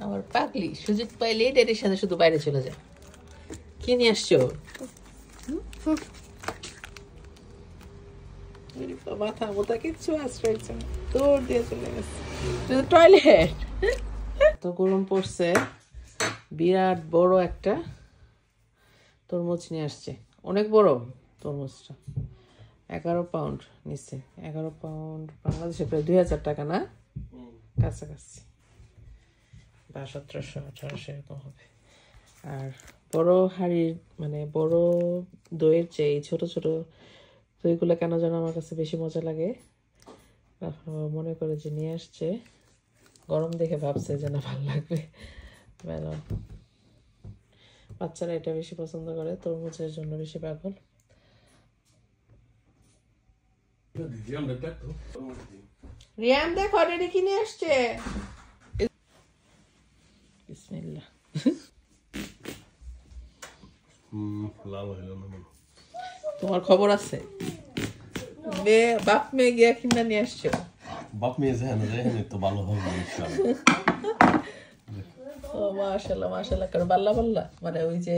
আমার পাগলি সুযোগ পাইলে ডেডির সাথে শুধু বাইরে চলে যায়। কি নিয়ে আসছো? মাথা মোথা কিচ্ছু আশ্রয় দৌড় দিয়ে চলে গেছে টয়লেট। তো গরম পড়ছে, বিরাট বড় একটা তরমুজ নিয়ে আসছে, অনেক বড় তরমুজটা, 11 পাউন্ড নিচ্ছে। 11 পাউন্ড বাংলাদেশে প্রায় 2000 টাকা না, কাছাকাছি বা 1700-1800 এরকম হবে। আর বড় হাড়ির মানে বড় দইয়ের চেয়ে ছোট ছোট দইগুলো কেন যেন আমার কাছে বেশি মজা লাগে। মনে করে যে নিয়ে আসছে, গরম দেখে ভাবছে যে না ভালো লাগবে। বাচ্চারা এটা বেশি পছন্দ করে, তরমুজের জন্য বেশি পাগল। রিয়ান দেখো অলরেডি কিনে আসছে। বিসমিল্লাহ। তোমার খবর আছে? বাপ মেয়ে গিয়া কিনা নিয়ে আসছো? বাপ মেয়ে যেখানে তো ভালো হবে ইনশাআল্লাহ। ও মাশাআল্লাহ মাশাআল্লাহ করে বাল্লা বাল্লা, মানে ওই যে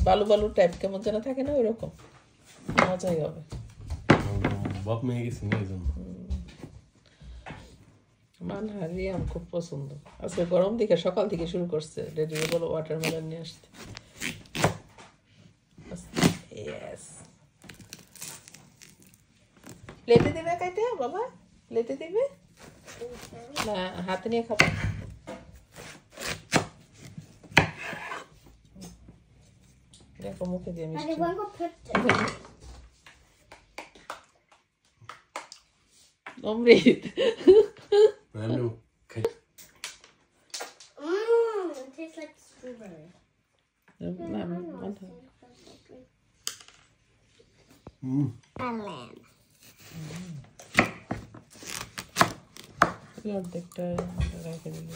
বালু বালু টাইপ কেমন যেন থাকে না, ওইরকম মজাই হবে। বাপ মেয়ে গেছি না এইজন্য। মানহা রিয়াম খুব পছন্দ। আজকে গরম দিকে সকাল থেকে শুরু করছে, ডেডি বলো ওয়াটারমেলন নিয়ে আসতে। ইয়েস, প্লেটে দিবে কাইটে বাবা, প্লেটে দিবে না হাতে নিয়ে খাবো? দেখো মুখে দিয়ে মিষ্টি। অমৃত। It tastes like strawberry. Melon. অর্ধেকটা রেখে দিল,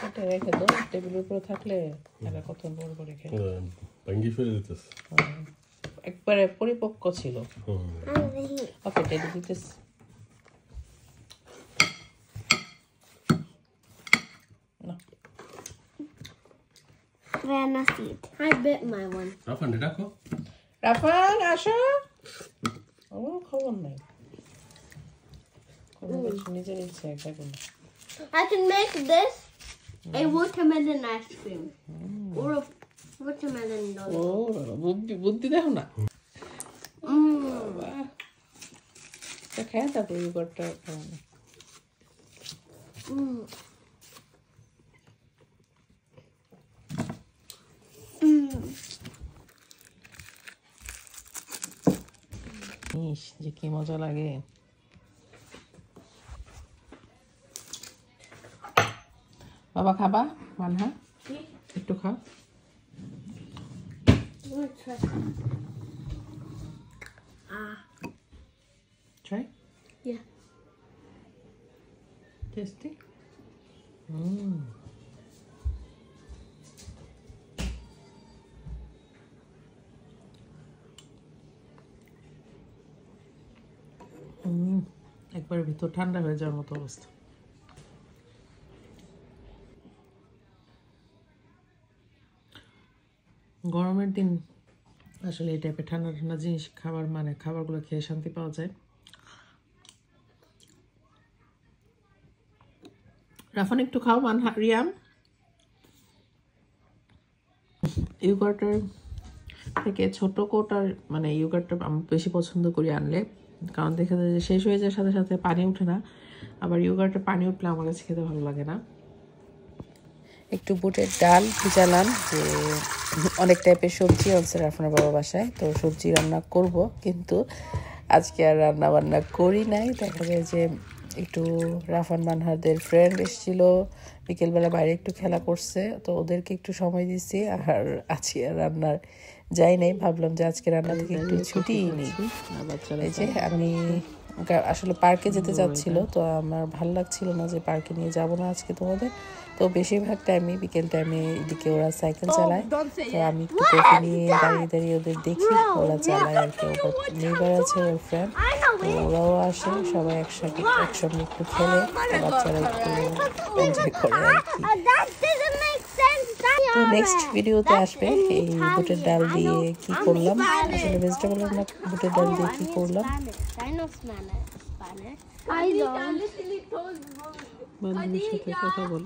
এটা রেখে দাও টেবিলের উপরে থাকলে এটা কত বড় করে খেয়ে ভাঙ্গি ফেলে দিতেছে, একবারে পরিপক্ক ছিল। ওকে টেডি দিতেছে। Banana seed. I bit my one. Rafan দেখো, রাফান আসো। ও খবর নাই, কোনো কিছু নিজের ইচ্ছা খাবো না। I can make this a watermelon ice cream or a watermelon O lollipop. বুদ্ধি দেখো না। খায় তারপর ইউগারটা খাওয়ানো। যে কি মজা লাগে। বাবা খাবা? মানহা একটু খাও। Try? Yeah. Tasty? একবার ভিতর ঠান্ডা হয়ে যাওয়ার মতো অবস্থা। গরমের দিন আসলে এই টাইপের ঠান্ডা ঠান্ডা জিনিস খাবার মানে খাবারগুলো খেয়ে শান্তি পাওয়া যায়। রাফান একটু খাও। মানহা রিয়াম ইউগার্টের থেকে ছোট কোটার মানে ইউগার্টটা আমি বেশি পছন্দ করি আনলে, কারণ দেখা যায় যে শেষ হয়ে যাওয়ার সাথে সাথে পানি ওঠে না, আবার ইউগার্টে পানি উঠলে আমার কাছে খেতে ভালো লাগে না। একটু বুটের ডাল ভিজালাম, যে অনেক টাইপের সবজি আছে আপনার বাবা বাসায়, তো সবজি রান্না করব, কিন্তু আজকে আর রান্না বান্না করি নাই। দেখা যায় যে একটু রাফান মানহাদের ফ্রেন্ড এসেছিল, বিকেলবেলা বাইরে একটু খেলা করছে, তো ওদেরকে একটু সময় দিচ্ছি। আর আজকে আর রান্নার যাই নাই, ভাবলাম যে আজকে রান্না থেকে একটু ছুটিই নিই। এই যে আমি আসলে পার্কে যেতে চাচ্ছিল, তো আমার ভালো লাগছিল না যে পার্কে নিয়ে যাব না আজকে তোমাদের। তো বেশিরভাগ টাইমে বিকেল টাইমে এদিকে ওরা সাইকেল চালায়, তো আমি একটু কফি নিয়ে দাঁড়িয়ে দাঁড়িয়ে ওদের দেখি ওরা চালায় আর কি। ওর নেইবার আছে, ওর ফ্রেন্ড, তো ওরাও আসে, সবাই একসঙ্গে একটু খেলে, তো বাচ্চারা একটু এনজয় করে আর কি। তো নেক্সট ভিডিওতে আসবে এই বুটের ডাল দিয়ে কি করলাম, আসলে ভেজিটেবল না বুটের ডাল দিয়ে কি করলাম। বান্ধবীর সাথে কথা বল।